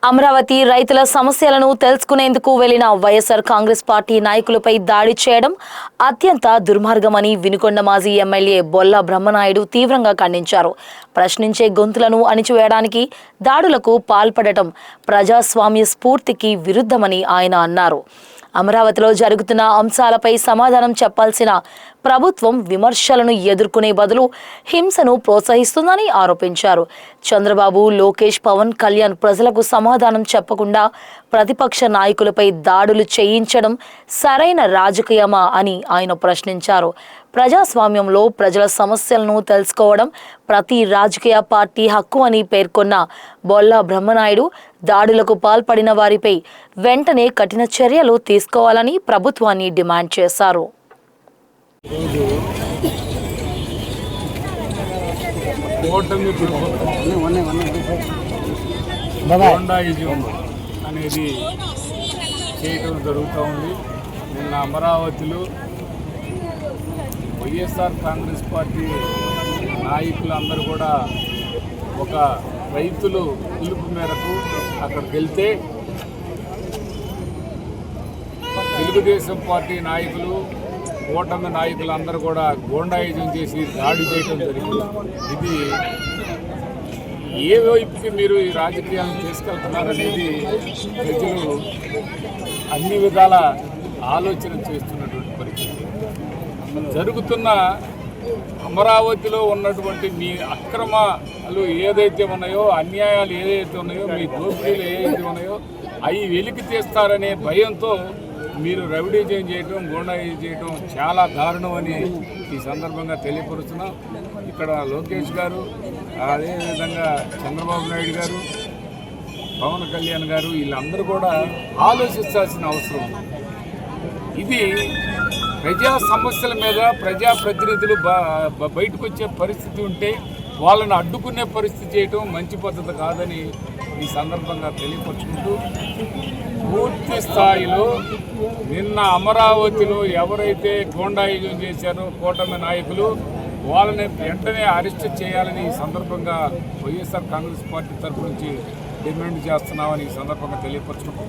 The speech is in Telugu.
అమరావతి రైతుల సమస్యలను తెలుసుకునేందుకు వెళ్లిన వైఎస్ఆర్ కాంగ్రెస్ పార్టీ నాయకులపై దాడి చేయడం అత్యంత దుర్మార్గమని వినుకొండ మాజీ ఎమ్మెల్యే బొల్ల బ్రహ్మనాయుడు తీవ్రంగా ఖండించారు. ప్రశ్నించే గొంతులను అణిచివేయడానికి దాడులకు పాల్పడటం ప్రజాస్వామ్య స్ఫూర్తికి విరుద్ధమని ఆయన అన్నారు. అమరావతిలో జరుగుతున్న అంశాలపై సమాధానం చెప్పాల్సిన ప్రభుత్వం విమర్శలను ఎదుర్కొనే బదులు హింసను ప్రోత్సహిస్తుందని ఆరోపించారు. చంద్రబాబు, లోకేష్, పవన్ కళ్యాణ్ ప్రజలకు సమాధానం చెప్పకుండా ప్రతిపక్ష నాయకులపై దాడులు చేయించడం సరైన రాజకీయమా అని ఆయన ప్రశ్నించారు. ప్రజాస్వామ్యంలో ప్రజల సమస్యలను తెలుసుకోవడం ప్రతి రాజకీయ పార్టీ హక్కు అని పేర్కొన్న బొల్ల బ్రహ్మనాయుడు దాడులకు పాల్పడిన వారిపై వెంటనే కఠిన చర్యలు తీసుకోవాలని ప్రభుత్వాన్ని డిమాండ్ చేశారు. అనేది చేయటం జరుగుతూ ఉంది. నిన్న అమరావతిలో వైఎస్ఆర్ కాంగ్రెస్ పార్టీ నాయకులందరూ కూడా ఒక రైతులు పిలుపు మేరకు అక్కడికి వెళ్తే తెలుగుదేశం పార్టీ నాయకులు, కూటమి నాయకులందరూ కూడా గూండాయిజం చేసి దాడి చేయడం జరిగింది. ఇది ఏ వైపుకి మీరు ఈ రాజకీయాలను తీసుకెళ్తున్నారనేది ప్రజలు అన్ని విధాల ఆలోచన చేస్తున్నటువంటి పరిస్థితి. జరుగుతున్న అమరావతిలో ఉన్నటువంటి మీ అక్రమాలు ఏదైతే ఉన్నాయో, అన్యాయాలు ఏదైతే ఉన్నాయో, మీ దోపిడీలు ఏదైతే ఉన్నాయో అవి వెలికి తీస్తారనే భయంతో మీరు రౌడీజం చేయటం, గూండాయిజం చేయటం చాలా దారుణం అని ఈ సందర్భంగా తెలియపరుస్తున్నాం. ఇక్కడ లోకేష్ గారు, అదేవిధంగా చంద్రబాబు నాయుడు గారు, పవన్ కళ్యాణ్ గారు వీళ్ళందరూ కూడా ఆలోచించాల్సిన అవసరం ఉంది. ఇది ప్రజా సమస్యల మీద ప్రజాప్రతినిధులు బయటకు వచ్చే పరిస్థితి ఉంటే వాళ్ళని అడ్డుకునే పరిస్థితి చేయటం మంచి పద్ధతి కాదని ఈ సందర్భంగా తెలియపరుచుకుంటూ, పూర్తి స్థాయిలో నిన్న అమరావతిలో ఎవరైతే గూండాయిజం చేశారో కూటమి నాయకులు వాళ్ళని వెంటనే అరెస్ట్ చేయాలని ఈ సందర్భంగా వైఎస్ఆర్ కాంగ్రెస్ పార్టీ తరఫు నుంచి డిమాండ్ చేస్తున్నామని ఈ సందర్భంగా తెలియపరుచుకుంటాం.